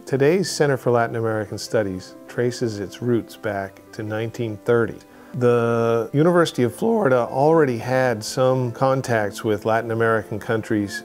Today's Center for Latin American Studies traces its roots back to 1930. The University of Florida already had some contacts with Latin American countries,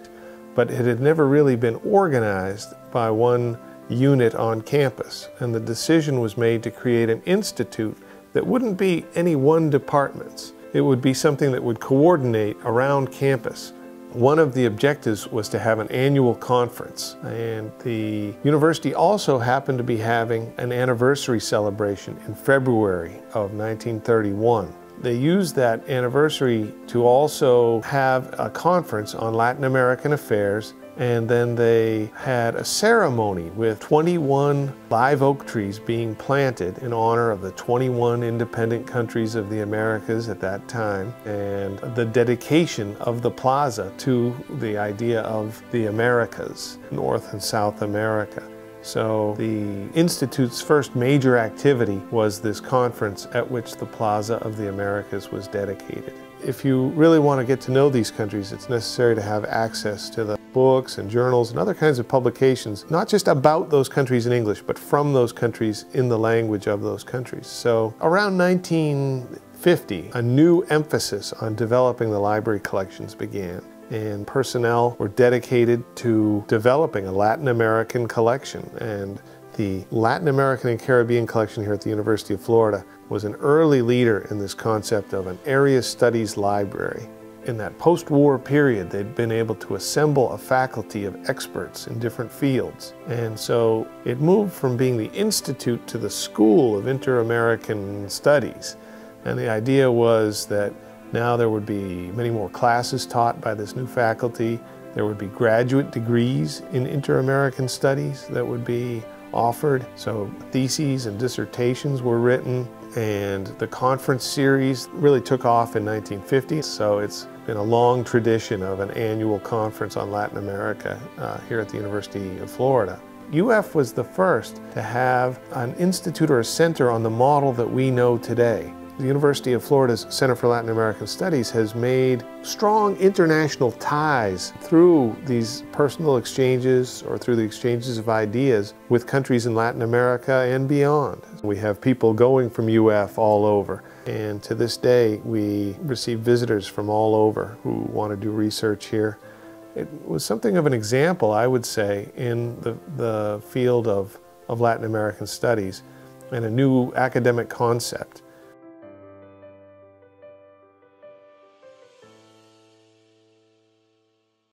but it had never really been organized by one unit on campus. And the decision was made to create an institute that wouldn't be any one department. It would be something that would coordinate around campus. One of the objectives was to have an annual conference, and the university also happened to be having an anniversary celebration in February of 1931. They used that anniversary to also have a conference on Latin American affairs, and then they had a ceremony with 21 live oak trees being planted in honor of the 21 independent countries of the Americas at that time, and the dedication of the Plaza to the idea of the Americas, North and South America. So the Institute's first major activity was this conference at which the Plaza of the Americas was dedicated. If you really want to get to know these countries, it's necessary to have access to the books and journals and other kinds of publications, not just about those countries in English, but from those countries in the language of those countries. So around 1950, a new emphasis on developing the library collections began, and personnel were dedicated to developing a Latin American collection. And the Latin American and Caribbean collection here at the University of Florida was an early leader in this concept of an area studies library. In that post-war period, they'd been able to assemble a faculty of experts in different fields. And so it moved from being the institute to the School of Inter-American Studies. And the idea was that now there would be many more classes taught by this new faculty. There would be graduate degrees in Inter-American Studies that would be offered. So theses and dissertations were written, and the conference series really took off in 1950. So it's been a long tradition of an annual conference on Latin America here at the University of Florida. UF was the first to have an institute or a center on the model that we know today. The University of Florida's Center for Latin American Studies has made strong international ties through these personal exchanges or through the exchanges of ideas with countries in Latin America and beyond. We have people going from UF all over, and to this day we receive visitors from all over who want to do research here. It was something of an example, I would say, in the field of Latin American studies, and a new academic concept.